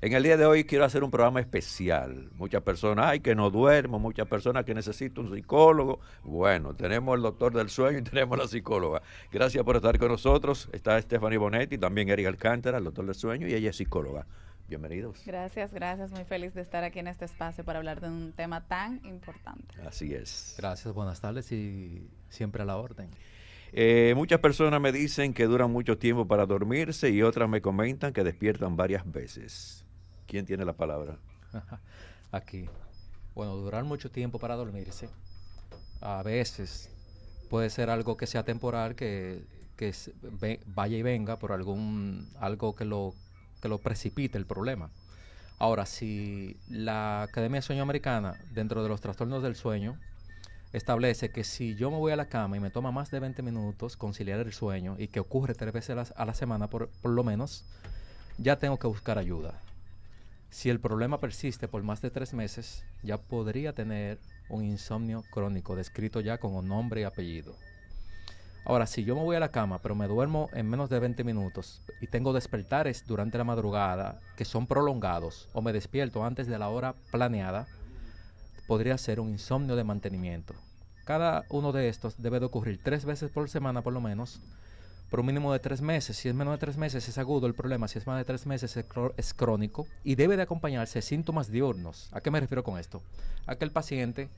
En el día de hoy quiero hacer un programa especial. Muchas personas, ay, que no duermo, muchas personas que necesitan un psicólogo. Bueno, tenemos el doctor del sueño y tenemos la psicóloga. Gracias por estar con nosotros. Está Stephanie Bonetti, también Eric Alcántara, el doctor del sueño, y ella es psicóloga. Bienvenidos. Gracias, gracias. Muy feliz de estar aquí en este espacio para hablar de un tema tan importante. Así es. Gracias, buenas tardes y siempre a la orden. Muchas personas me dicen que duran mucho tiempo para dormirse y otras me comentan que despiertan varias veces. ¿Quién tiene la palabra? Aquí. Bueno, durar mucho tiempo para dormirse, a veces puede ser algo que sea temporal, vaya y venga por algo que lo precipite el problema. Ahora, si la Academia de Sueño Americana, dentro de los trastornos del sueño, establece que si yo me voy a la cama y me toma más de 20 minutos conciliar el sueño, y que ocurre 3 veces a la semana por lo menos, ya tengo que buscar ayuda. Si el problema persiste por más de 3 meses, ya podría tener un insomnio crónico, descrito ya con nombre y apellido. Ahora, si yo me voy a la cama, pero me duermo en menos de 20 minutos y tengo despertares durante la madrugada que son prolongados, o me despierto antes de la hora planeada, podría ser un insomnio de mantenimiento. Cada uno de estos debe de ocurrir 3 veces por semana por lo menos, por un mínimo de 3 meses. Si es menos de 3 meses es agudo el problema, si es más de 3 meses es crónico, y debe de acompañarse de síntomas diurnos. ¿A qué me refiero con esto? A que el paciente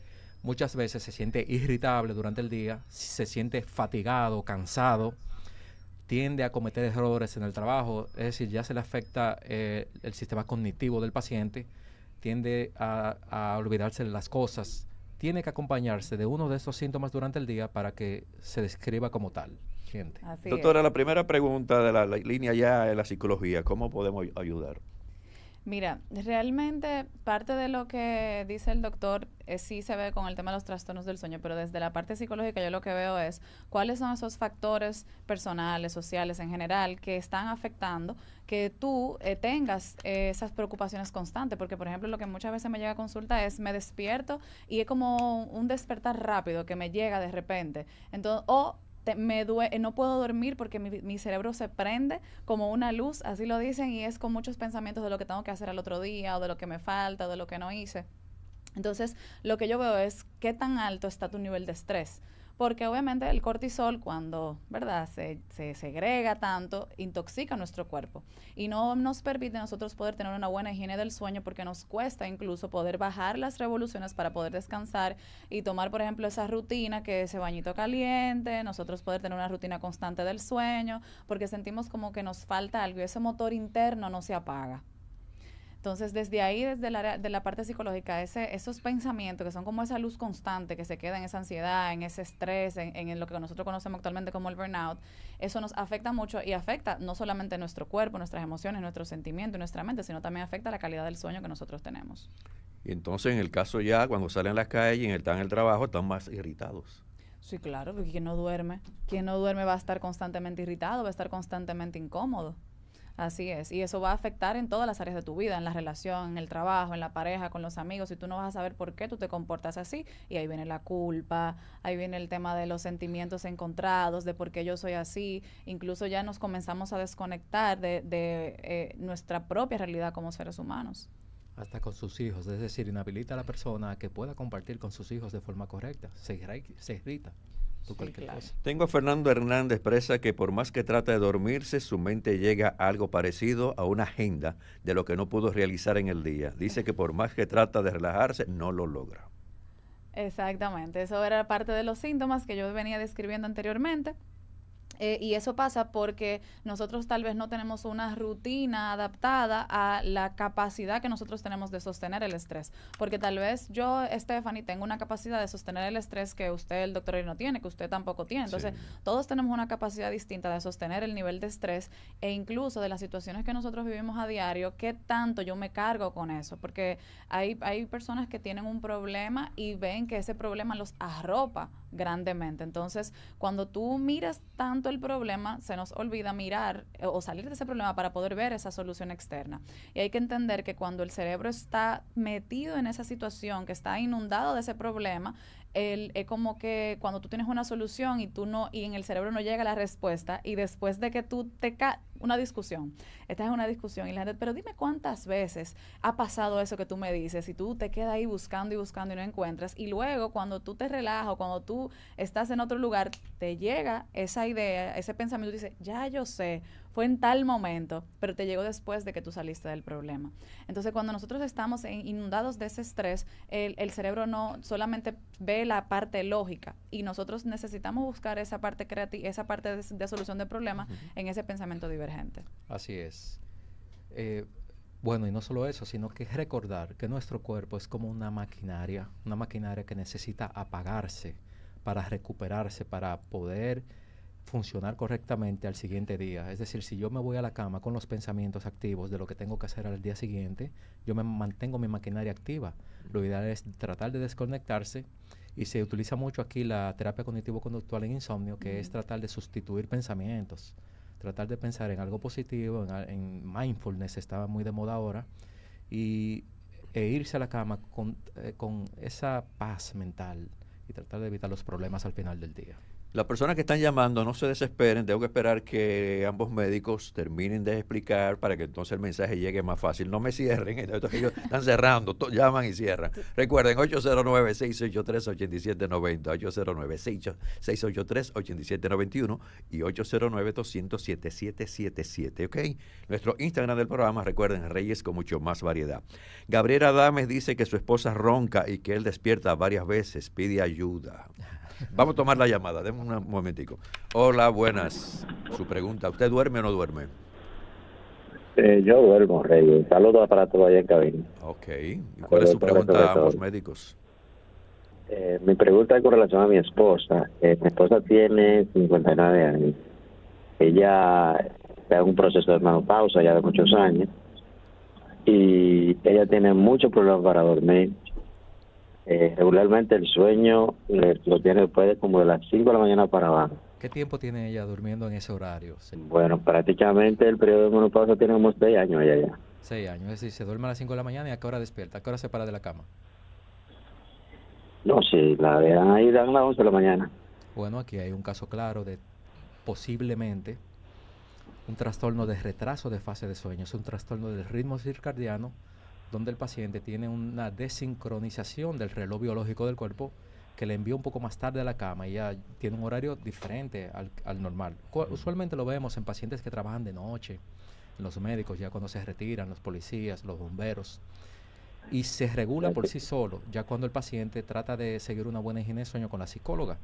muchas veces se siente irritable durante el día, se siente fatigado, cansado, tiende a cometer errores en el trabajo, es decir, ya se le afecta el sistema cognitivo del paciente, tiende a olvidarse de las cosas. Tiene que acompañarse de uno de estos síntomas durante el día para que se describa como tal. Gente. Así Doctora, es. la primera pregunta de la línea ya es la psicología. ¿Cómo podemos ayudar? Mira, realmente parte de lo que dice el doctor sí se ve con el tema de los trastornos del sueño, pero desde la parte psicológica yo lo que veo es cuáles son esos factores personales, sociales en general que están afectando que tú tengas esas preocupaciones constantes, porque por ejemplo lo que muchas veces me llega a consulta es me despierto y es como un despertar rápido que me llega de repente, entonces no puedo dormir porque mi cerebro se prende como una luz, así lo dicen, y es con muchos pensamientos de lo que tengo que hacer al otro día, o de lo que me falta, o de lo que no hice. Entonces, lo que yo veo es qué tan alto está tu nivel de estrés. Porque obviamente el cortisol, cuando, ¿verdad?, se segrega tanto, intoxica nuestro cuerpo. Y no nos permite a nosotros poder tener una buena higiene del sueño, porque nos cuesta incluso poder bajar las revoluciones para poder descansar y tomar, por ejemplo, esa rutina, que ese bañito caliente, nosotros poder tener una rutina constante del sueño, porque sentimos como que nos falta algo y ese motor interno no se apaga. Entonces, desde ahí, desde de la parte psicológica, esos pensamientos que son como esa luz constante que se queda en esa ansiedad, en ese estrés, en lo que nosotros conocemos actualmente como el burnout, eso nos afecta mucho y afecta no solamente nuestro cuerpo, nuestras emociones, nuestros sentimientos, nuestra mente, sino también afecta la calidad del sueño que nosotros tenemos. Y entonces en el caso ya, cuando salen a la calle y están en el trabajo, están más irritados. Sí, claro, porque quien no duerme va a estar constantemente irritado, va a estar constantemente incómodo. Así es, y eso va a afectar en todas las áreas de tu vida, en la relación, en el trabajo, en la pareja, con los amigos, y tú no vas a saber por qué tú te comportas así, y ahí viene la culpa, ahí viene el tema de los sentimientos encontrados, de por qué yo soy así, incluso ya nos comenzamos a desconectar de nuestra propia realidad como seres humanos. Hasta con sus hijos, es decir, inhabilita a la persona a que pueda compartir con sus hijos de forma correcta, se irrita. Sí, claro. Tengo a Fernando Hernández, expresa que por más que trata de dormirse, su mente llega a algo parecido a una agenda de lo que no pudo realizar en el día. Dice que por más que trata de relajarse, no lo logra. Exactamente, eso era parte de los síntomas que yo venía describiendo anteriormente. Y eso pasa porque nosotros tal vez no tenemos una rutina adaptada a la capacidad que nosotros tenemos de sostener el estrés. Porque tal vez yo, Stephanie, tengo una capacidad de sostener el estrés que usted, el doctor, no tiene, que usted tampoco tiene. Entonces, sí, todos tenemos una capacidad distinta de sostener el nivel de estrés e incluso de las situaciones que nosotros vivimos a diario, qué tanto yo me cargo con eso. Porque hay personas que tienen un problema y ven que ese problema los arropa grandemente. Entonces, cuando tú miras tanto el problema, se nos olvida mirar o salir de ese problema para poder ver esa solución externa. Y hay que entender que cuando el cerebro está metido en esa situación, que está inundado de ese problema, es como que cuando tú tienes una solución y en el cerebro no llega la respuesta, y después de que tú una discusión. Estás en una discusión y la gente, pero dime cuántas veces ha pasado eso que tú me dices y tú te quedas ahí buscando y buscando y no encuentras. Y luego cuando tú te relajas, cuando tú estás en otro lugar, te llega esa idea, ese pensamiento, y dices, ya yo sé, fue en tal momento, pero te llegó después de que tú saliste del problema. Entonces, cuando nosotros estamos inundados de ese estrés, el cerebro no solamente ve la parte lógica y nosotros necesitamos buscar esa parte creativa, esa parte de solución de problemas en ese pensamiento divergente. Así es. Bueno, y no solo eso, sino que recordar que nuestro cuerpo es como una maquinaria que necesita apagarse para recuperarse, para poder funcionar correctamente al siguiente día. Es decir, si yo me voy a la cama con los pensamientos activos de lo que tengo que hacer al día siguiente, yo me mantengo mi maquinaria activa. Lo ideal es tratar de desconectarse, y se utiliza mucho aquí la terapia cognitivo-conductual en insomnio, que es tratar de sustituir pensamientos, tratar de pensar en algo positivo, en mindfulness, está muy de moda ahora, e irse a la cama con esa paz mental y tratar de evitar los problemas al final del día. Las personas que están llamando, no se desesperen, tengo que esperar que ambos médicos terminen de explicar para que entonces el mensaje llegue más fácil. No me cierren, ellos están cerrando, llaman y cierran. Recuerden, 809-683-8790, 809-683-8791 y 809-207-7777, ¿ok? Nuestro Instagram del programa, recuerden, Reyes con mucho más variedad. Gabriela Adames dice que su esposa ronca y que él despierta varias veces, pide ayuda. Vamos a tomar la llamada, denme un momentico. Hola, buenas. Su pregunta, ¿usted duerme o no duerme? Yo duermo, Reyes. Saludos para todos allá en cabina. Ok. ¿Y cuál es su pregunta a ambos médicos? Mi pregunta es con relación a mi esposa. Mi esposa tiene 59 años. Ella está en un proceso de menopausa ya de muchos años. Y ella tiene muchos problemas para dormir. Regularmente el sueño lo tiene después de como de las 5 de la mañana para abajo. ¿Qué tiempo tiene ella durmiendo en ese horario? Bueno, prácticamente el periodo de menopausa tiene como 6 años ella ya. 6 años, es decir, se duerme a las 5 de la mañana, ¿y a qué hora despierta? ¿A qué hora se para de la cama? No, sí, la dejan ahí, dan las 11 de la mañana. Bueno, aquí hay un caso claro de posiblemente un trastorno de retraso de fase de sueño. Es un trastorno del ritmo circadiano, donde el paciente tiene una desincronización del reloj biológico del cuerpo que le envía un poco más tarde a la cama, y ya tiene un horario diferente al normal. Usualmente lo vemos en pacientes que trabajan de noche, en los médicos ya cuando se retiran, los policías, los bomberos, y se regula por sí solo ya cuando el paciente trata de seguir una buena higiene de sueño con la psicóloga.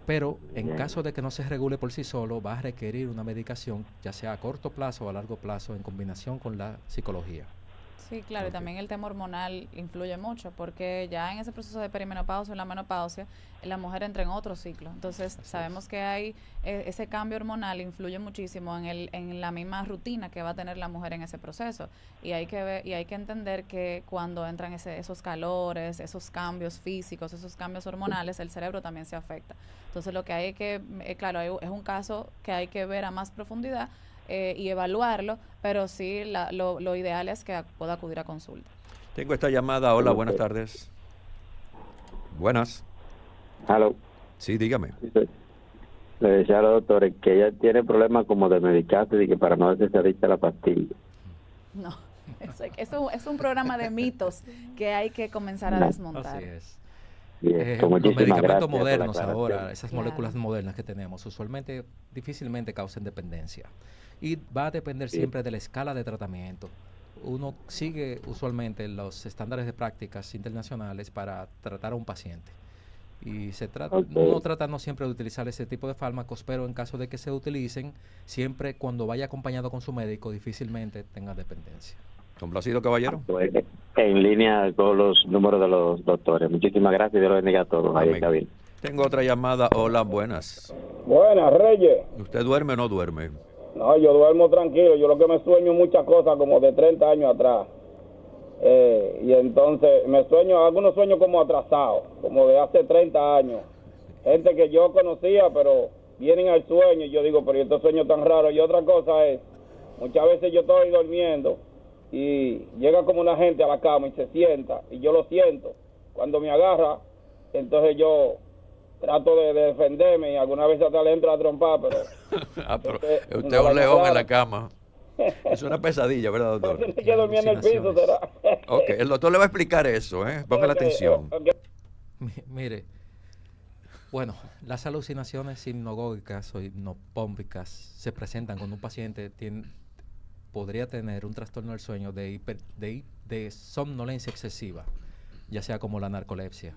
Pero en caso de que no se regule por sí solo, va a requerir una medicación, ya sea a corto plazo o a largo plazo, en combinación con la psicología. Sí, claro, y también el tema hormonal influye mucho, porque ya en ese proceso de perimenopausia o la menopausia, la mujer entra en otro ciclo. Entonces, sabemos que hay ese cambio hormonal influye muchísimo en la misma rutina que va a tener la mujer en ese proceso. Y hay que ver, y hay que entender que cuando entran esos calores, esos cambios físicos, esos cambios hormonales, el cerebro también se afecta. Entonces, lo que hay que, claro, es un caso que hay que ver a más profundidad, y evaluarlo, pero sí lo ideal es que pueda acudir a consulta. Tengo esta llamada. Hola, buenas tardes. Buenas. Hello. Sí, dígame. Le decía a los doctores que ella tiene problemas como de medicarse y que para no deshacerse la pastilla. No, eso es un programa de mitos que hay que comenzar a desmontar. Así es. Bien, Los medicamentos gracias por la modernos aclaración. ahora, esas moléculas modernas que tenemos, usualmente difícilmente causan dependencia. Y va a depender siempre de la escala de tratamiento. Uno sigue usualmente los estándares de prácticas internacionales para tratar a un paciente. Y uno trata no siempre de utilizar ese tipo de fármacos, pero en caso de que se utilicen, siempre cuando vaya acompañado con su médico, difícilmente tenga dependencia. ¿Complacido, caballero? Pues, en línea con los números de los doctores. Muchísimas gracias y Dios los bendiga a todos. Ahí está bien. Tengo otra llamada. Hola, buenas. Buenas, Reyes. ¿Usted duerme o no duerme? No, yo duermo tranquilo. Yo lo que me sueño muchas cosas como de 30 años atrás. Y entonces me sueño, algunos sueños como atrasados, como de hace 30 años. Gente que yo conocía, pero vienen al sueño y yo digo, pero estos sueños tan raros. Y otra cosa es, muchas veces yo estoy durmiendo y llega como una gente a la cama y se sienta y yo lo siento. Cuando me agarra, entonces yo trato de defenderme y alguna vez hasta le entro a trompar, pero... Pero usted es un león en la cama. Es una pesadilla, ¿verdad, doctor? Tiene que dormir en el piso, será. Ok, el doctor le va a explicar eso, ¿eh? Póngale atención. Mire, bueno, las alucinaciones hipnogógicas o hipnopómpicas se presentan cuando un paciente podría tener un trastorno del sueño de somnolencia excesiva, ya sea como la narcolepsia.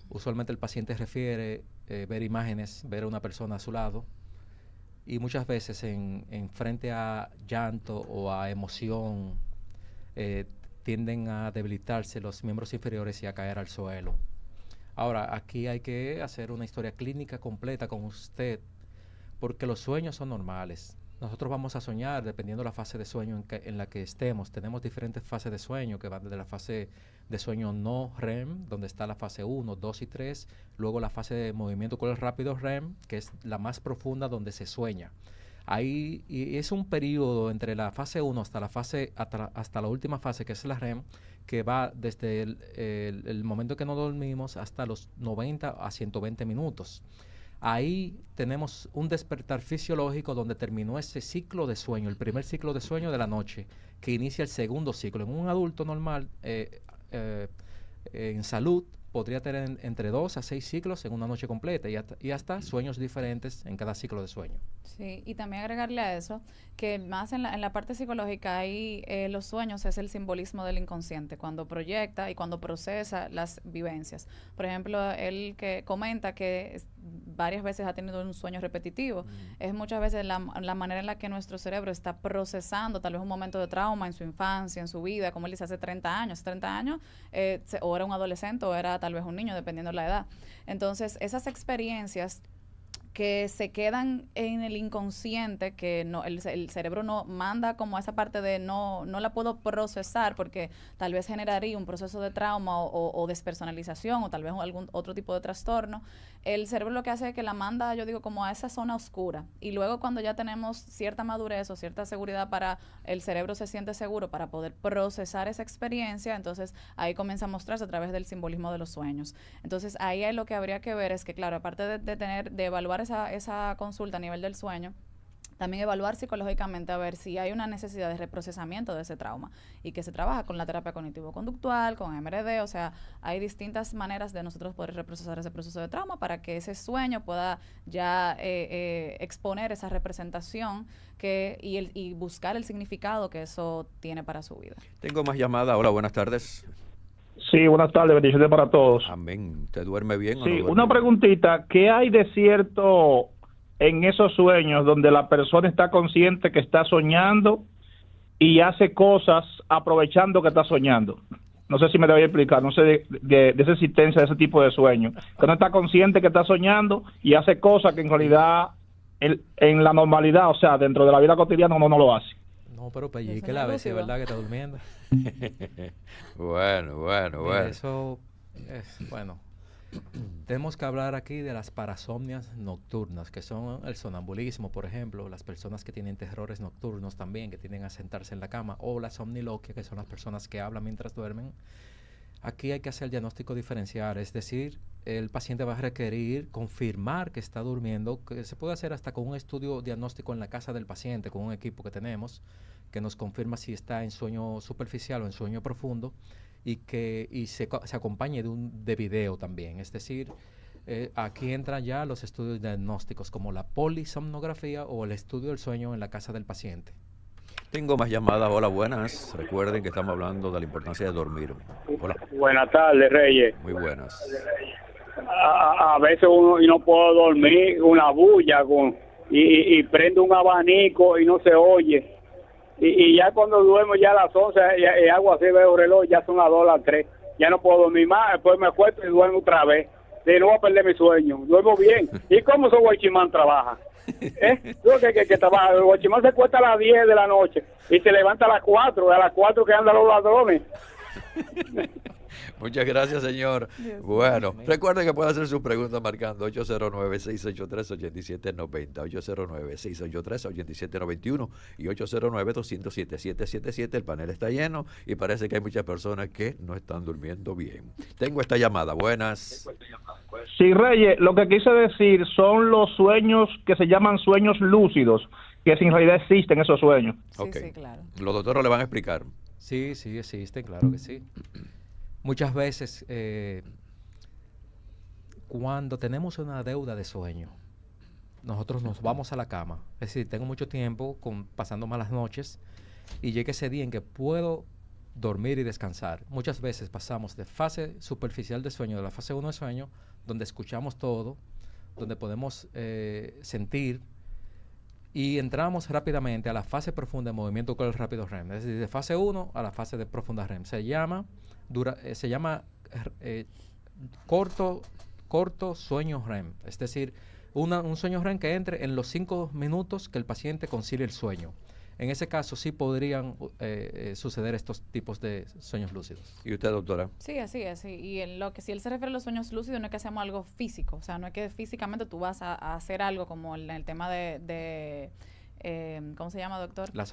Usualmente el paciente refiere ver imágenes, ver a una persona a su lado, y muchas veces en frente a llanto o a emoción tienden a debilitarse los miembros inferiores y a caer al suelo. Ahora, aquí hay que hacer una historia clínica completa con usted, porque los sueños son normales. Nosotros vamos a soñar dependiendo de la fase de sueño en la que estemos. Tenemos diferentes fases de sueño que van desde la fase de sueño no REM, donde está la fase 1, 2 y 3, luego la fase de movimiento con el rápido REM, que es la más profunda donde se sueña. Ahí y es un periodo entre la fase 1 hasta la última fase, que es la REM, que va desde el momento que no dormimos hasta los 90 a 120 minutos. Ahí tenemos un despertar fisiológico donde terminó ese ciclo de sueño, el primer ciclo de sueño de la noche, que inicia el segundo ciclo. En un adulto normal, en salud, podría tener entre 2 a 6 ciclos en una noche completa y hasta sueños diferentes en cada ciclo de sueño. Sí, y también agregarle a eso que más en la parte psicológica hay los sueños es el simbolismo del inconsciente, cuando proyecta y cuando procesa las vivencias. Por ejemplo, él que comenta que varias veces ha tenido un sueño repetitivo, es muchas veces la manera en la que nuestro cerebro está procesando tal vez un momento de trauma en su infancia, en su vida, como él dice, hace 30 años, o era un adolescente o era tal vez un niño, dependiendo de la edad. Entonces, esas experiencias que se quedan en el inconsciente, que no el cerebro no manda como esa parte de no la puedo procesar porque tal vez generaría un proceso de trauma o despersonalización o tal vez algún otro tipo de trastorno. El cerebro lo que hace es que la manda, yo digo, como a esa zona oscura, y luego cuando ya tenemos cierta madurez o cierta seguridad, para el cerebro se siente seguro para poder procesar esa experiencia, entonces ahí comienza a mostrarse a través del simbolismo de los sueños. Entonces ahí hay lo que habría que ver es que, claro, aparte de evaluar esa consulta a nivel del sueño, también evaluar psicológicamente a ver si hay una necesidad de reprocesamiento de ese trauma, y que se trabaja con la terapia cognitivo-conductual, con MRD, o sea, hay distintas maneras de nosotros poder reprocesar ese proceso de trauma para que ese sueño pueda ya exponer esa representación y buscar el significado que eso tiene para su vida. Tengo más llamadas. Hola, buenas tardes. Sí, buenas tardes, bendiciones para todos. Amén. ¿Te duerme bien o no Sí, duerme una bien? preguntita, ¿qué hay de cierto en esos sueños donde la persona está consciente que está soñando y hace cosas aprovechando que está soñando? No sé si me debo explicar, no sé de esa existencia de ese tipo de sueño. Que uno está consciente que está soñando y hace cosas que en realidad en la normalidad, o sea, dentro de la vida cotidiana uno no lo hace. No, pero que la vez, ¿verdad? Que está durmiendo. Bueno. Mira, eso es, bueno, tenemos que hablar aquí de las parasomnias nocturnas, que son el sonambulismo, por ejemplo, las personas que tienen terrores nocturnos también, que tienden a sentarse en la cama, o la somniloquia, que son las personas que hablan mientras duermen. Aquí hay que hacer el diagnóstico diferencial, es decir, el paciente va a requerir confirmar que está durmiendo, que se puede hacer hasta con un estudio diagnóstico en la casa del paciente, con un equipo que tenemos, que nos confirma si está en sueño superficial o en sueño profundo, y se acompañe de video también. Es decir, aquí entran ya los estudios diagnósticos como la polisomnografía o el estudio del sueño en la casa del paciente. Tengo más llamadas. Hola, buenas. Recuerden que estamos hablando de la importancia de dormir. Hola. Buenas tardes, Reyes. Muy buenas. A veces uno y no puedo dormir, una bulla y prendo un abanico y no se oye. Y ya cuando duermo ya a las 11 y hago así, veo el reloj, ya son las 2, las 3. Ya no puedo dormir más, después me acuesto y duermo otra vez. De no voy a perder mi sueño, duermo bien. ¿Y cómo su guachimán trabaja? Yo que trabaja, el guachimán se acuesta a las 10 de la noche y se levanta a las 4, a las 4 que andan los ladrones. Muchas gracias, señor. Dios Bueno, recuerden que puede hacer sus preguntas marcando 809-683-8790, 809-683-8791 y 809-207-777. El panel está lleno y parece que hay muchas personas que no están durmiendo bien. Tengo esta llamada. Buenas. Sí, Reyes, lo que quise decir son los sueños que se llaman sueños lúcidos, que en realidad existen esos sueños. Sí, Ok. sí, claro. Los doctores le van a explicar. Sí, sí, existen, claro que sí. Muchas veces, cuando tenemos una deuda de sueño, nosotros nos vamos a la cama. Es decir, tengo mucho tiempo pasando malas noches y llega ese día en que puedo dormir y descansar. Muchas veces pasamos de fase superficial de sueño, de la fase 1 de sueño, donde escuchamos todo, donde podemos sentir, y entramos rápidamente a la fase profunda de movimiento con el rápido REM. Es decir, de fase 1 a la fase de profunda REM. Se llama corto sueño REM. Es decir, un sueño REM que entre en los 5 minutos que el paciente concilie el sueño. En ese caso sí podrían suceder estos tipos de sueños lúcidos. ¿Y usted, doctora? Sí, así es. Y en lo que si él se refiere a los sueños lúcidos, no es que hacemos algo físico. O sea, no es que físicamente tú vas a hacer algo como en el tema de ¿cómo se llama, doctor? El el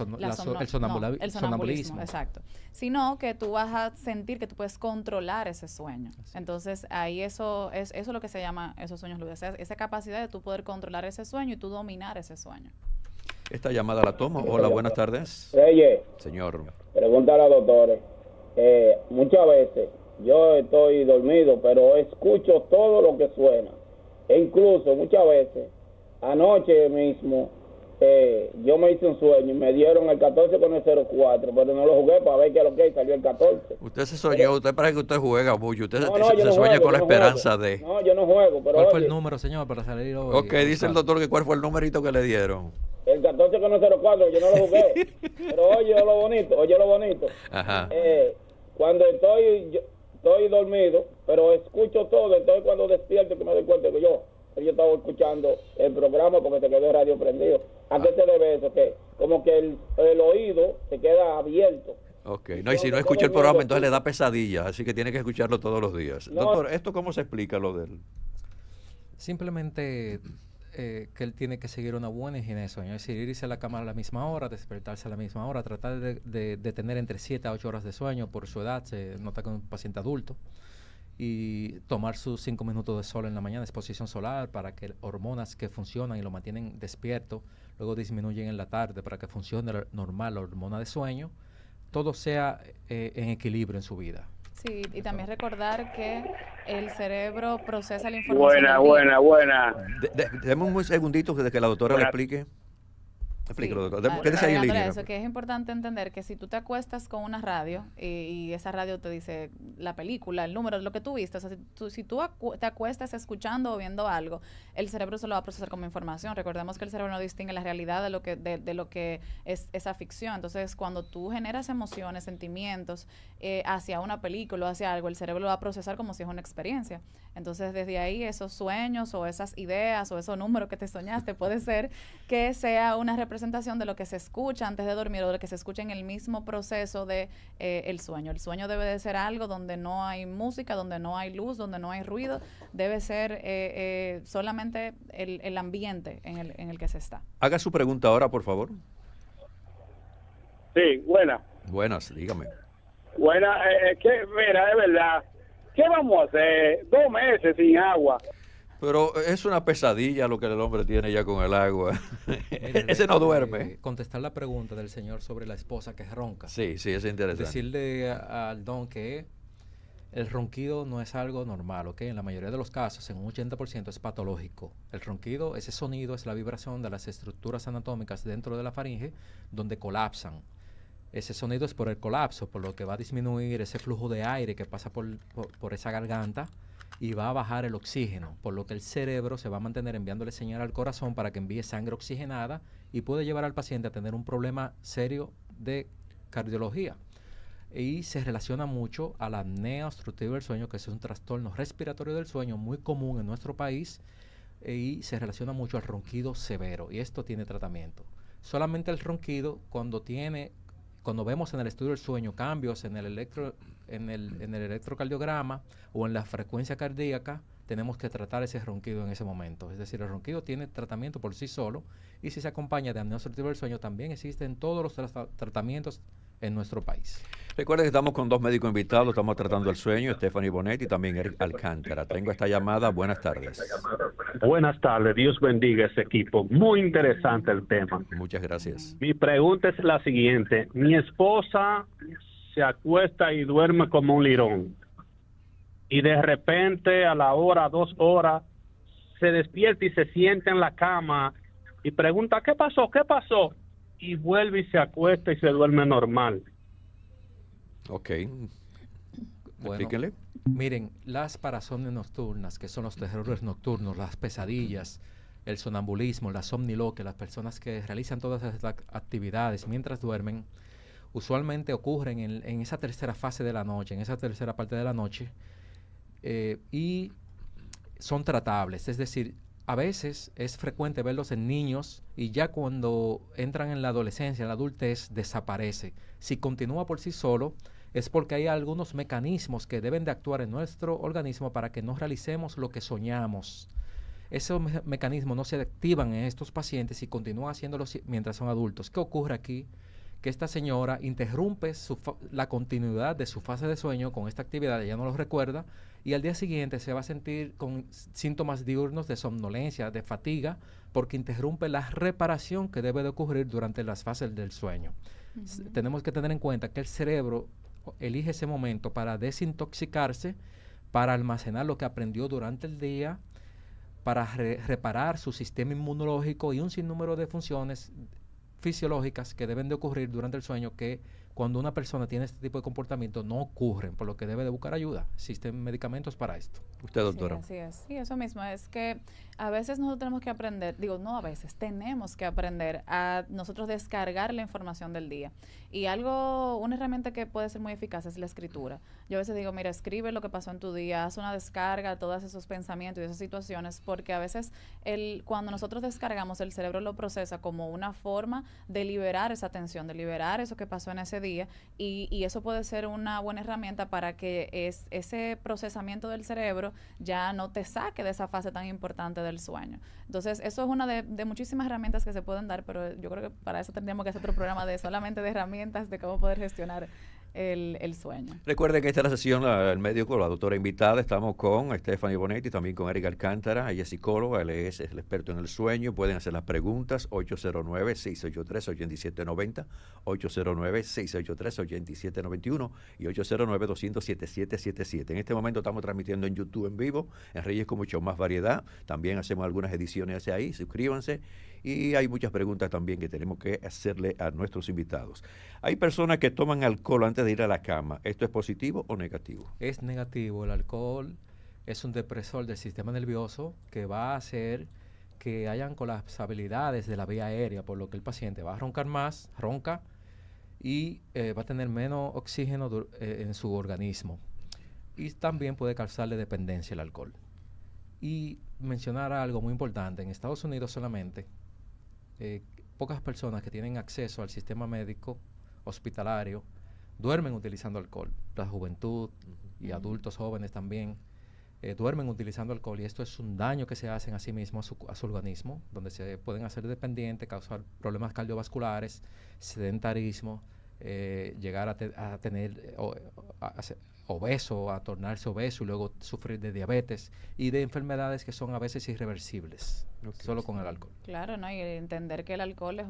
sonambulismo, exacto. Sino que tú vas a sentir que tú puedes controlar ese sueño. Así. Entonces, ahí eso es lo que se llama esos sueños lúcidos. Esa capacidad de tú poder controlar ese sueño y tú dominar ese sueño. Esta llamada la tomo. Hola, buenas tardes. Reyes, Señor. pregunta a los doctores. Muchas veces yo estoy dormido, pero escucho todo lo que suena. E incluso muchas veces, anoche mismo, yo me hice un sueño y me dieron el 14 con el 04, pero no lo jugué para ver qué es lo que salió el 14. Usted se soñó, usted parece que usted juega mucho. Usted No, se yo no sueña juego, con la yo no esperanza juego. de... No, yo no juego, pero ¿Cuál fue el oye, número, señor, para salir hoy? Ok, dice el doctor que cuál fue el numerito que le dieron. el 14 con el 04, yo no lo jugué. Pero oye lo bonito. Ajá. Cuando estoy dormido, pero escucho todo, entonces cuando despierto que me doy cuenta que yo estaba escuchando el programa porque se quedó el radio prendido. ¿A qué se debe eso? Que como que el oído se queda abierto. Ok, no, y si no escucha el programa, entonces le da pesadillas, así que tiene que escucharlo todos los días. No. Doctor, ¿esto cómo se explica lo del...? Simplemente que él tiene que seguir una buena higiene de sueño, es decir, irse a la cama a la misma hora, despertarse a la misma hora, tratar de tener entre 7 a 8 horas de sueño. Por su edad se nota que es un paciente adulto, y tomar sus 5 minutos de sol en la mañana, exposición solar, para que hormonas que funcionan y lo mantienen despierto, luego disminuyen en la tarde para que funcione normal la hormona de sueño, todo sea en equilibrio en su vida. Sí, y también recordar que el cerebro procesa la información. Buena. Deme un segundito de que la doctora le Buenas. explique. Explíquelo, Sí. doctor. Quédese ahí en Andrea, línea. eso que es importante entender que si tú te acuestas con una radio y esa radio te dice la película, el número, lo que tú viste, o sea, si tú te acuestas escuchando o viendo algo, el cerebro se lo va a procesar como información. Recordemos que el cerebro no distingue la realidad de lo que es esa ficción. Entonces, cuando tú generas emociones, sentimientos hacia una película o hacia algo, el cerebro lo va a procesar como si es una experiencia. Entonces, desde ahí, esos sueños o esas ideas o esos números que te soñaste, puede ser que sea una representación de lo que se escucha antes de dormir o de lo que se escucha en el mismo proceso de el sueño. El sueño debe de ser algo donde no hay música, donde no hay luz, donde no hay ruido. Debe ser solamente el ambiente en el que se está. Haga su pregunta ahora, por favor. Sí, buena. Buenas, dígame. Buena, mira, de verdad, ¿qué vamos a hacer? 2 meses sin agua. Pero es una pesadilla lo que el hombre tiene ya con el agua. Ese no duerme. Contestar la pregunta del señor sobre la esposa que ronca. Sí, es interesante. Decirle al don que el ronquido no es algo normal, ¿ok? En la mayoría de los casos, en un 80% es patológico. El ronquido, ese sonido es la vibración de las estructuras anatómicas dentro de la faringe donde colapsan. Ese sonido es por el colapso, por lo que va a disminuir ese flujo de aire que pasa por esa garganta y va a bajar el oxígeno, por lo que el cerebro se va a mantener enviándole señal al corazón para que envíe sangre oxigenada y puede llevar al paciente a tener un problema serio de cardiología. Y se relaciona mucho a la apnea obstructiva del sueño, que es un trastorno respiratorio del sueño muy común en nuestro país, y se relaciona mucho al ronquido severo, y esto tiene tratamiento. Solamente el ronquido, cuando tiene cuando vemos en el estudio del sueño cambios en el electrocardiograma o en la frecuencia cardíaca, tenemos que tratar ese ronquido en ese momento. Es decir, el ronquido tiene tratamiento por sí solo, y si se acompaña de apnea obstructiva del sueño, también existen todos los tratamientos en nuestro país. Recuerden que estamos con 2 médicos invitados, estamos tratando el sueño, Stephanie Bonetti y también Eric Alcántara. Tengo esta llamada, buenas tardes. Buenas tardes, Dios bendiga ese equipo. Muy interesante el tema. Muchas gracias. Mi pregunta es la siguiente. Mi esposa se acuesta y duerme como un lirón. Y de repente, a la hora, 2 horas, se despierta y se sienta en la cama y pregunta, ¿qué pasó? ¿Qué pasó? Y vuelve y se acuesta y se duerme normal. Ok. Bueno, Explíquenle. miren, las parasomnias nocturnas, que son los terrores nocturnos, las pesadillas, el sonambulismo, la somniloquia, las personas que realizan todas estas actividades mientras duermen, usualmente ocurren en esa tercera fase de la noche, en esa tercera parte de la noche, y son tratables. Es decir, a veces es frecuente verlos en niños y ya cuando entran en la adolescencia, en la adultez, desaparece. Si continúa por sí solo, es porque hay algunos mecanismos que deben de actuar en nuestro organismo para que no realicemos lo que soñamos. Esos mecanismos no se activan en estos pacientes y continúan haciéndolos mientras son adultos. ¿Qué ocurre aquí? Que esta señora interrumpe la continuidad de su fase de sueño con esta actividad, ella no lo recuerda, y al día siguiente se va a sentir con síntomas diurnos de somnolencia, de fatiga, porque interrumpe la reparación que debe de ocurrir durante las fases del sueño. Tenemos que tener en cuenta que el cerebro elige ese momento para desintoxicarse, para almacenar lo que aprendió durante el día, para reparar su sistema inmunológico y un sinnúmero de funciones fisiológicas que deben de ocurrir durante el sueño, que cuando una persona tiene este tipo de comportamiento no ocurren, por lo que debe de buscar ayuda. Existen medicamentos para esto. Usted, doctora. Sí, así es. Sí, eso mismo. Es que a veces nosotros tenemos que aprender, digo, no a veces, tenemos que aprender a nosotros descargar la información del día. Y una herramienta que puede ser muy eficaz es la escritura. Yo a veces digo, mira, escribe lo que pasó en tu día, haz una descarga de todos esos pensamientos y esas situaciones, porque a veces cuando nosotros descargamos, el cerebro lo procesa como una forma de liberar esa tensión, de liberar eso que pasó en ese día, y eso puede ser una buena herramienta para que ese procesamiento del cerebro ya no te saque de esa fase tan importante del sueño. Entonces, eso es una de muchísimas herramientas que se pueden dar, pero yo creo que para eso tendríamos que hacer otro programa solamente de herramientas de cómo poder gestionar el sueño. Recuerden que esta es la sesión, el médico, la doctora invitada. Estamos con Stephanie Bonetti, también con Eric Alcántara. Ella es psicóloga, él es el experto en el sueño. Pueden hacer las preguntas, 809-683-8790, 809-683-8791 y 809-200-7777. En este momento estamos transmitiendo en YouTube en vivo, en Reyes con mucho más variedad. También hacemos algunas ediciones hacia ahí, suscríbanse. Y hay muchas preguntas también que tenemos que hacerle a nuestros invitados. Hay personas que toman alcohol antes de ir a la cama. ¿Esto es positivo o negativo? Es negativo. El alcohol es un depresor del sistema nervioso que va a hacer que hayan colapsabilidades de la vía aérea, por lo que el paciente va a roncar más, ronca, y va a tener menos oxígeno en su organismo. Y también puede causarle dependencia el alcohol. Y mencionar algo muy importante, en Estados Unidos solamente, pocas personas que tienen acceso al sistema médico hospitalario duermen utilizando alcohol. La juventud y adultos jóvenes también duermen utilizando alcohol, y esto es un daño que se hacen a sí mismos, a su organismo, donde se pueden hacer dependientes, causar problemas cardiovasculares, sedentarismo, llegar a tener obeso, a tornarse obeso y luego sufrir de diabetes y de enfermedades que son a veces irreversibles, solo con el alcohol. Claro, ¿no? Y entender que el alcohol es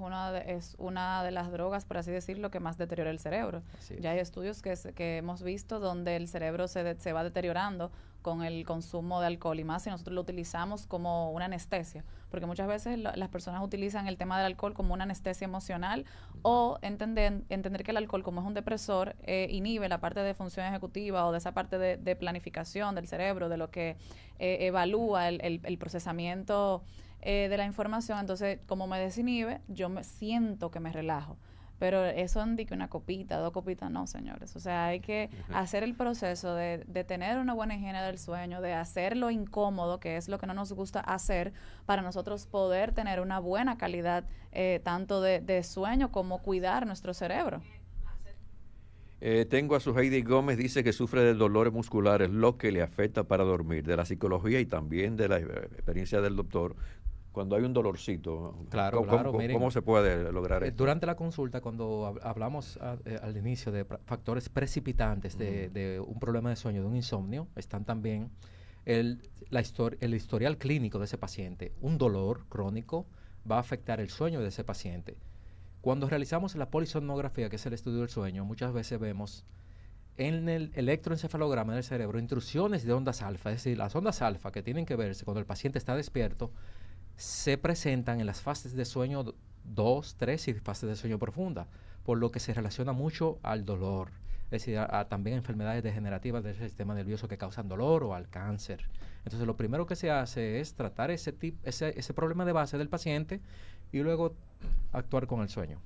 una de las drogas, por así decirlo, que más deteriora el cerebro. Ya hay estudios que hemos visto donde el cerebro se va deteriorando con el consumo de alcohol, y más si nosotros lo utilizamos como una anestesia, porque muchas veces las personas utilizan el tema del alcohol como una anestesia emocional, o entender que el alcohol, como es un depresor, inhibe la parte de función ejecutiva o de esa parte de planificación del cerebro, de lo que evalúa el procesamiento de la información. Entonces, como me desinhibe, yo siento que me relajo. Pero eso de que una copita, 2 copitas, no, señores. O sea, hay que hacer el proceso de tener una buena higiene del sueño, de hacer lo incómodo, que es lo que no nos gusta hacer, para nosotros poder tener una buena calidad tanto de sueño como cuidar nuestro cerebro. Tengo a su Heidi Gómez, dice que sufre de dolores musculares, lo que le afecta para dormir, de la psicología y también de la experiencia del doctor. Cuando hay un dolorcito, Claro, ¿cómo, claro, cómo- miren, cómo se puede lograr esto? Durante la consulta, cuando hablamos al inicio de factores precipitantes de un problema de sueño, de un insomnio, están también el historial clínico de ese paciente. Un dolor crónico va a afectar el sueño de ese paciente. Cuando realizamos la polisomnografía, que es el estudio del sueño, muchas veces vemos en el electroencefalograma del cerebro intrusiones de ondas alfa, es decir, las ondas alfa que tienen que verse cuando el paciente está despierto, se presentan en las fases de sueño 2, 3 y fases de sueño profunda, por lo que se relaciona mucho al dolor, es decir, también a enfermedades degenerativas del sistema nervioso que causan dolor o al cáncer. Entonces, lo primero que se hace es tratar ese problema de base del paciente y luego actuar con el sueño.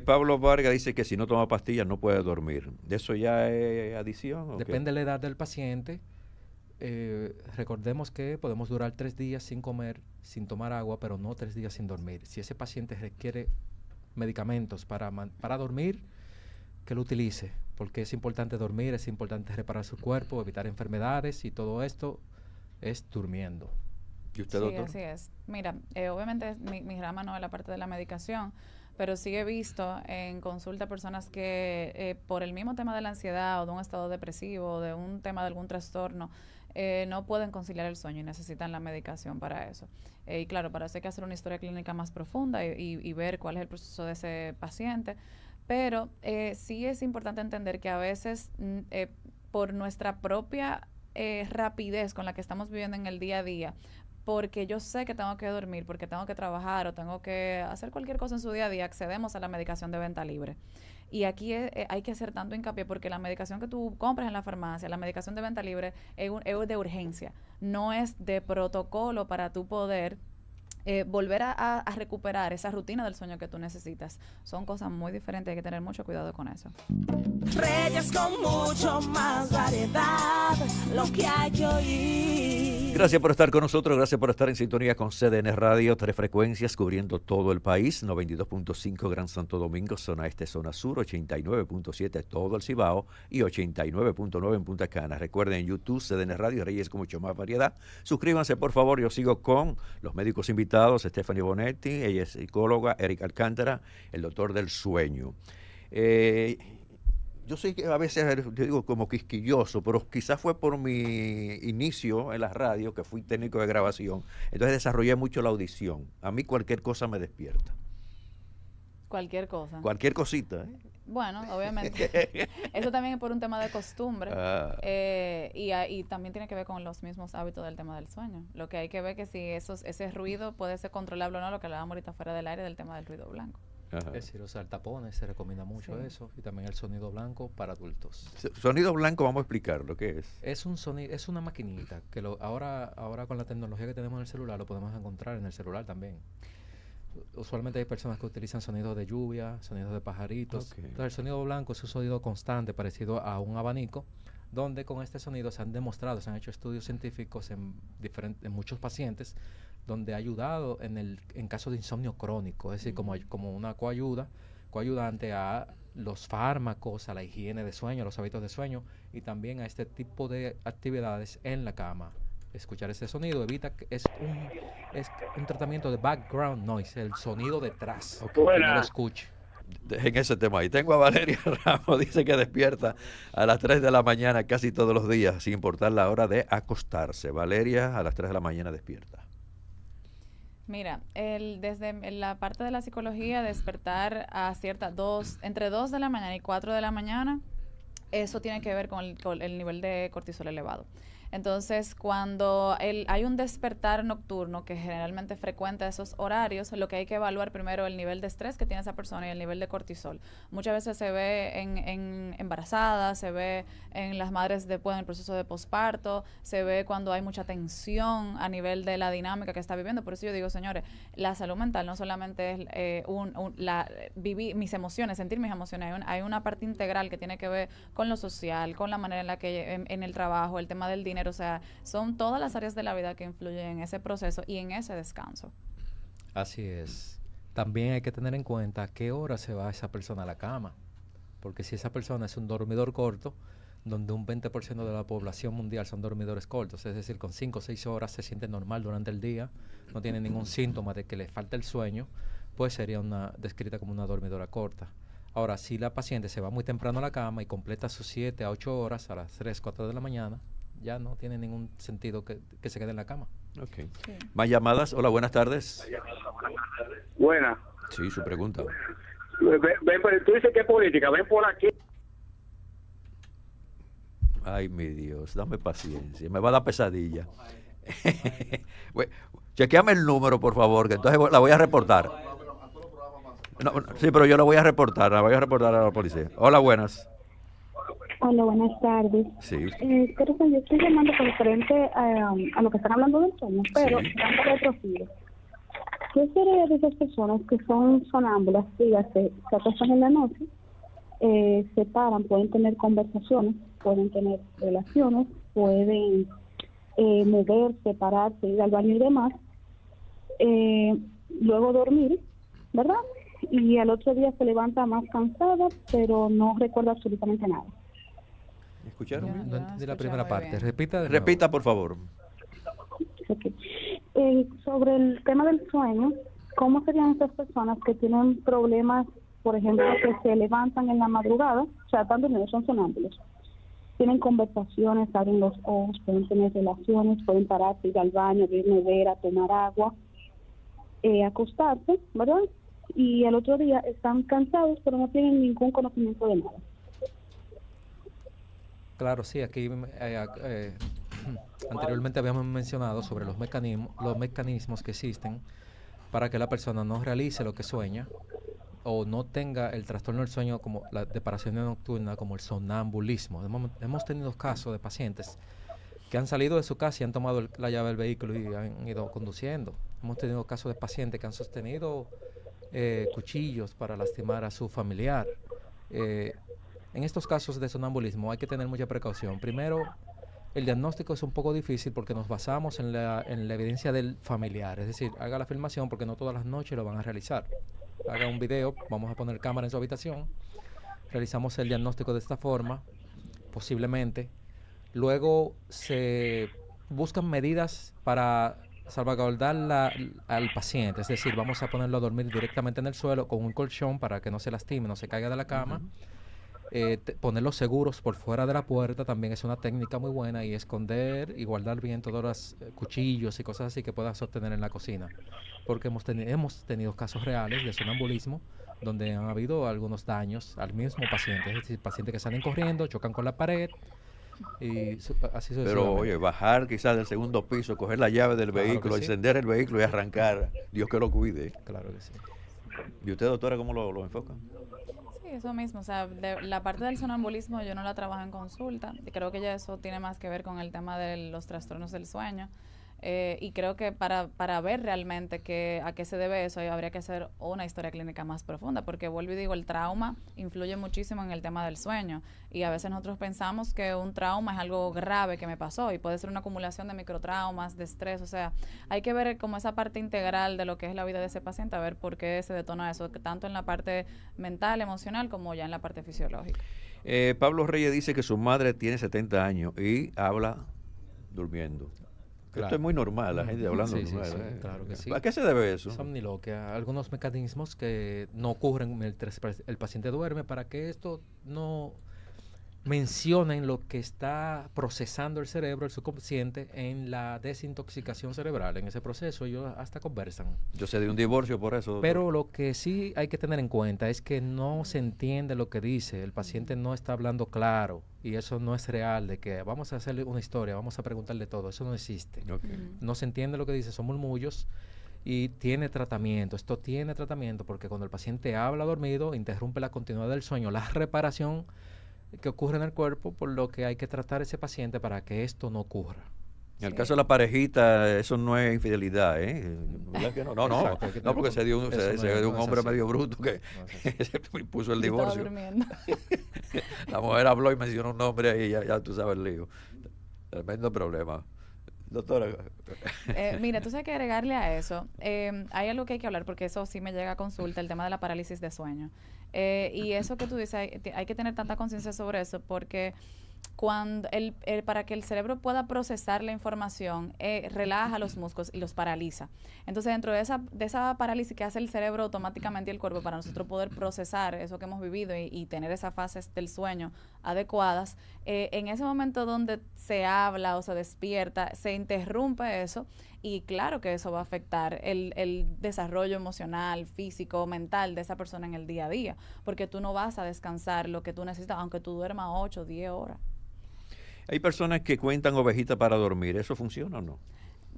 Pablo Vargas dice que si no toma pastillas no puede dormir. ¿De eso ya es adición? ¿O qué? Depende de la edad del paciente. Recordemos que podemos durar 3 días sin comer, sin tomar agua, pero no 3 días sin dormir. Si ese paciente requiere medicamentos para dormir, que lo utilice, porque es importante dormir, es importante reparar su cuerpo, evitar enfermedades, y todo esto es durmiendo. ¿Y usted, Sí, doctor? así es. Mira, obviamente mi rama no es la parte de la medicación, pero sí he visto en consulta personas que por el mismo tema de la ansiedad o de un estado depresivo o de un tema de algún trastorno, no pueden conciliar el sueño y necesitan la medicación para eso. Y claro, para eso hay que hacer una historia clínica más profunda y ver cuál es el proceso de ese paciente. Pero sí es importante entender que a veces por nuestra propia rapidez con la que estamos viviendo en el día a día, porque yo sé que tengo que dormir, porque tengo que trabajar o tengo que hacer cualquier cosa en su día a día, accedemos a la medicación de venta libre. Y aquí hay que hacer tanto hincapié porque la medicación que tú compras en la farmacia, la medicación de venta libre, es de urgencia, no es de protocolo para tú poder volver a recuperar esa rutina del sueño que tú necesitas. Son cosas muy diferentes, hay que tener mucho cuidado con eso. Reyes con mucho más variedad, lo que hay que oír. Gracias por estar con nosotros, gracias por estar en sintonía con CDN Radio, 3 frecuencias cubriendo todo el país, 92.5 Gran Santo Domingo, zona este, zona sur, 89.7 todo el Cibao y 89.9 en Punta Cana. Recuerden en YouTube, CDN Radio, Reyes con mucho más variedad. Suscríbanse por favor, yo sigo con los médicos invitados, Stephanie Bonetti, ella es psicóloga, Eric Alcántara, el doctor del sueño. Yo soy a veces, yo digo como quisquilloso, pero quizás fue por mi inicio en la radio, que fui técnico de grabación. Entonces desarrollé mucho la audición. A mí cualquier cosa me despierta. Cualquier cosa. Cualquier cosita. Bueno, obviamente. Eso también es por un tema de costumbre. Y también tiene que ver con los mismos hábitos del tema del sueño. Lo que hay que ver que si ese ruido puede ser controlable o no, lo que hablábamos ahorita fuera del aire del tema del ruido blanco. Es decir, usar tapones, se recomienda mucho eso, y también el sonido blanco para adultos. Sonido blanco, vamos a explicar lo que es. Es un sonido, es una maquinita que ahora con la tecnología que tenemos en el celular lo podemos encontrar en el celular también. Usualmente hay personas que utilizan sonidos de lluvia, sonidos de pajaritos. Okay. Entonces el sonido blanco es un sonido constante parecido a un abanico, donde con este sonido se han demostrado, se han hecho estudios científicos en muchos pacientes, donde ha ayudado en casos de insomnio crónico, es decir, como una coayudante a los fármacos, a la higiene de sueño, a los hábitos de sueño y también a este tipo de actividades en la cama. Escuchar ese sonido evita que es un tratamiento de background noise, el sonido detrás, que no lo escuche. En ese tema ahí. Tengo a Valeria Ramos, dice que despierta a las 3 de la mañana casi todos los días, sin importar la hora de acostarse. Valeria a las 3 de la mañana despierta. Mira, desde la parte de la psicología, despertar a entre 2 de la mañana y 4 de la mañana, eso tiene que ver con el nivel de cortisol elevado. Entonces, cuando hay un despertar nocturno que generalmente frecuenta esos horarios, lo que hay que evaluar primero es el nivel de estrés que tiene esa persona y el nivel de cortisol. Muchas veces se ve en embarazadas, se ve en las madres después en el proceso de posparto, se ve cuando hay mucha tensión a nivel de la dinámica que está viviendo. Por eso yo digo, señores, la salud mental no solamente es vivir mis emociones, sentir mis emociones. Hay una parte integral que tiene que ver con lo social, con la manera en la que en el trabajo, el tema del dinero. O sea, son todas las áreas de la vida que influyen en ese proceso y en ese descanso. Así es. También hay que tener en cuenta a qué hora se va esa persona a la cama. porque si esa persona es un dormidor corto, donde un 20% de la población mundial son dormidores cortos, es decir, con 5 o 6 horas se siente normal durante el día, no tiene ningún síntoma de que le falta el sueño, pues sería descrita como una dormidora corta. Ahora, si la paciente se va muy temprano a la cama y completa sus 7 a 8 horas a las 3, 4 de la mañana, ya no tiene ningún sentido que se quede en la cama. Okay. Sí. Más llamadas. Hola, buenas tardes. Buena. Sí, su pregunta. Ven, tú dices que es política, ven por aquí. Ay, mi Dios, dame paciencia, me va a dar pesadilla. Chequeame el número, por favor, que entonces la voy a reportar. No, sí, pero yo la voy a reportar a la policía. Hola, buenas. Hola, buenas tardes. Sí. Pero yo estoy llamando con referente a lo que están hablando del sueño, pero sí, dándole otro giro. ¿Qué sería de esas personas que son sonámbulas, dígase, se acuestan en la noche, se paran, pueden tener conversaciones, pueden tener relaciones, pueden moverse, pararse, ir al baño y demás, luego dormir, ¿verdad? Y al otro día se levanta más cansada, pero no recuerda absolutamente nada. ¿Escucharon? De la primera parte. Repita, por favor. Okay. Sobre el tema del sueño, ¿cómo serían esas personas que tienen problemas, por ejemplo, que se levantan en la madrugada, o sea, están durmiendo, son sonámbulos, tienen conversaciones, abren los ojos, pueden tener relaciones, pueden pararse, ir al baño, ir a nevera, tomar agua, acostarse, ¿verdad? Y al otro día están cansados, pero no tienen ningún conocimiento de nada? Claro, sí, aquí anteriormente habíamos mencionado sobre los mecanismos que existen para que la persona no realice lo que sueña o no tenga el trastorno del sueño como la depresión nocturna, como el sonambulismo. Hemos tenido casos de pacientes que han salido de su casa y han tomado la llave del vehículo y han ido conduciendo. Hemos tenido casos de pacientes que han sostenido cuchillos para lastimar a su familiar. En estos casos de sonambulismo hay que tener mucha precaución. Primero, el diagnóstico es un poco difícil porque nos basamos en la evidencia del familiar. Es decir, haga la filmación porque no todas las noches lo van a realizar. Haga un video, vamos a poner cámara en su habitación, realizamos el diagnóstico de esta forma, posiblemente. Luego se buscan medidas para salvaguardar al paciente, es decir, vamos a ponerlo a dormir directamente en el suelo con un colchón para que no se lastime, no se caiga de la cama. Poner los seguros por fuera de la puerta también es una técnica muy buena, y esconder y guardar bien todos los cuchillos y cosas así que puedas obtener en la cocina, porque hemos tenido casos reales de sonambulismo donde han habido algunos daños al mismo paciente, es decir, pacientes que salen corriendo, chocan con la pared y así sucesivamente. Pero oye, bajar quizás del segundo piso, coger la llave del vehículo, encender el vehículo y arrancar, Dios que lo cuide. Claro que sí. ¿Y usted, doctora, cómo lo enfoca? Eso mismo, o sea, la parte del sonambulismo yo no la trabajo en consulta, creo que ya eso tiene más que ver con el tema de los trastornos del sueño, y creo que para ver realmente a qué se debe eso, habría que hacer una historia clínica más profunda, porque vuelvo y digo, el trauma influye muchísimo en el tema del sueño, y a veces nosotros pensamos que un trauma es algo grave que me pasó, y puede ser una acumulación de microtraumas, de estrés, o sea, hay que ver como esa parte integral de lo que es la vida de ese paciente, a ver por qué se detona eso, tanto en la parte mental, emocional, como ya en la parte fisiológica. Pablo Reyes dice que su madre tiene 70 años y habla durmiendo. Claro. Esto es muy normal, la gente hablando normal. Sí, claro que sí. ¿A qué se debe eso? Somniloquia, algunos mecanismos que no ocurren mientras el paciente duerme, para que esto no mencionen lo que está procesando el cerebro, el subconsciente, en la desintoxicación cerebral. En ese proceso ellos hasta conversan. Yo sé de un divorcio por eso, doctor. Pero lo que sí hay que tener en cuenta es que no se entiende lo que dice, el paciente no está hablando claro, y eso no es real, de que vamos a hacerle una historia, vamos a preguntarle todo, eso no existe. Okay. No se entiende lo que dice, son murmullos, y tiene tratamiento. Esto tiene tratamiento porque cuando el paciente habla dormido, interrumpe la continuidad del sueño, la reparación que ocurre en el cuerpo, por lo que hay que tratar a ese paciente para que esto no ocurra. En el caso de la parejita, eso no es infidelidad, ¿eh? ¿Verdad que no? No, porque se dio un hombre medio bruto que se puso el divorcio. La mujer habló y mencionó un nombre ahí, ya tú sabes el lío. Tremendo problema. Doctora. Mira, tú sabes que agregarle a eso, hay algo que hay que hablar, porque eso sí me llega a consulta, el tema de la parálisis de sueño. Y eso que tú dices, hay que tener tanta conciencia sobre eso, porque cuando para que el cerebro pueda procesar la información, relaja los músculos y los paraliza. Entonces, dentro de esa parálisis que hace el cerebro automáticamente y el cuerpo para nosotros poder procesar eso que hemos vivido y tener esas fases del sueño adecuadas, en ese momento donde se habla o se despierta, se interrumpe eso. Y claro que eso va a afectar el desarrollo emocional, físico, mental de esa persona en el día a día, porque tú no vas a descansar lo que tú necesitas, aunque tú duermas 8 o 10 horas. Hay personas que cuentan ovejitas para dormir, ¿eso funciona o no?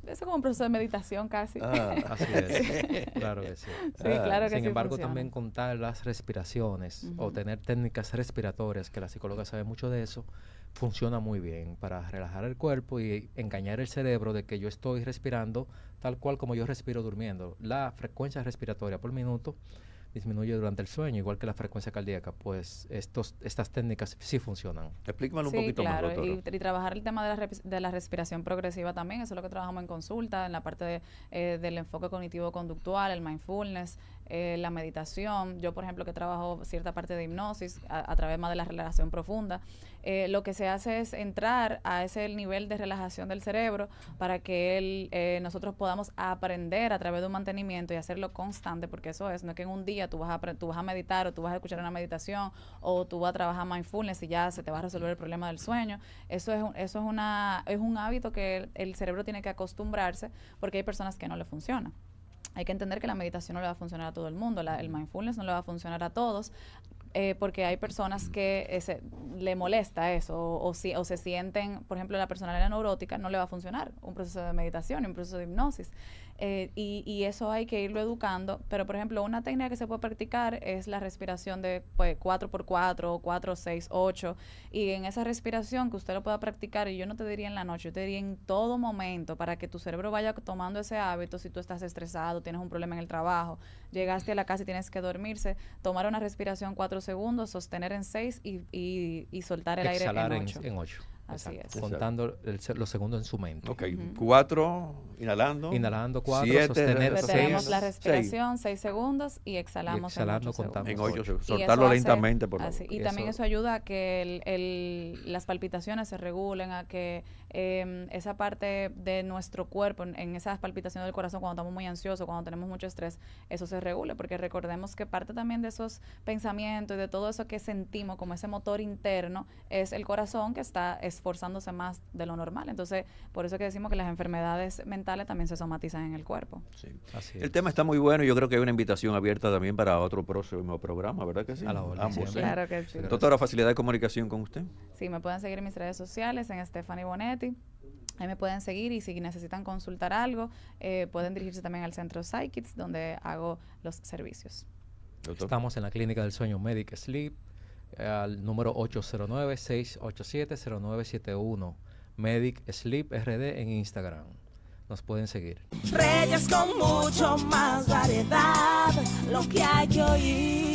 Eso es como un proceso de meditación casi. Así es, claro que sí. Sí, claro que Sin sí embargo, funciona. también contar las respiraciones o tener técnicas respiratorias, que la psicóloga sabe mucho de eso, funciona muy bien para relajar el cuerpo y engañar el cerebro de que yo estoy respirando tal cual como yo respiro durmiendo. La frecuencia respiratoria por minuto disminuye durante el sueño, igual que la frecuencia cardíaca. Pues estas técnicas sí funcionan. Explícamelo un Sí, poquito claro, más, doctora. y trabajar el tema de la respiración progresiva también, eso es lo que trabajamos en consulta, en la parte del enfoque cognitivo-conductual, el mindfulness, la meditación. Yo, por ejemplo, que trabajo cierta parte de hipnosis a través más de la relajación profunda, lo que se hace es entrar a ese nivel de relajación del cerebro para que nosotros podamos aprender a través de un mantenimiento y hacerlo constante, porque eso no es que en un día tú vas a meditar o tú vas a escuchar una meditación o tú vas a trabajar mindfulness y ya se te va a resolver el problema del sueño. Eso es un hábito que el cerebro tiene que acostumbrarse, porque hay personas que no le funciona. Hay que entender que la meditación no le va a funcionar a todo el mundo, el mindfulness no le va a funcionar a todos, porque hay personas que le molesta eso o se sienten, por ejemplo, la personalidad neurótica no le va a funcionar un proceso de meditación, un proceso de hipnosis. Y eso hay que irlo educando, pero por ejemplo una técnica que se puede practicar es la respiración de 4x4, 4, 6, 8, y en esa respiración que usted lo pueda practicar, y yo no te diría en la noche, yo te diría en todo momento, para que tu cerebro vaya tomando ese hábito. Si tú estás estresado, tienes un problema en el trabajo, llegaste a la casa y tienes que dormirse, tomar una respiración 4 segundos, sostener en 6 y soltar el Exhalar aire en 8. en 8. Así es. Contando los segundos en su mente. Ok, 4, inhalando. Inhalando 4, 7, sostener 6. Tenemos la respiración 6 segundos y exhalamos exhalando, en 8 contamos. En 8 segundos. Y Soltarlo eso lentamente, por favor. Y también eso ayuda a que las palpitaciones se regulen, a que esa parte de nuestro cuerpo, en esas palpitaciones del corazón, cuando estamos muy ansiosos, cuando tenemos mucho estrés, eso se regule, porque recordemos que parte también de esos pensamientos y de todo eso que sentimos como ese motor interno es el corazón, que está esforzándose más de lo normal. Entonces, por eso que decimos que las enfermedades mentales también se somatizan en el cuerpo. Sí. Así El es. tema está muy bueno y yo creo que hay una invitación abierta también para otro próximo programa, ¿verdad que sí? A la orden, Ambos, siempre. Claro que sí. Doctora, facilidad de comunicación con usted. Sí, me pueden seguir en mis redes sociales, en Stephanie Bonetti. Ahí me pueden seguir, y si necesitan consultar algo, pueden dirigirse también al centro Psychics, donde hago los servicios. Doctor. Estamos en la clínica del sueño Medic Sleep, al número 809-687-0971. Medic Sleep RD en Instagram. Nos pueden seguir. Reyes con mucho más variedad, lo que hay que oír.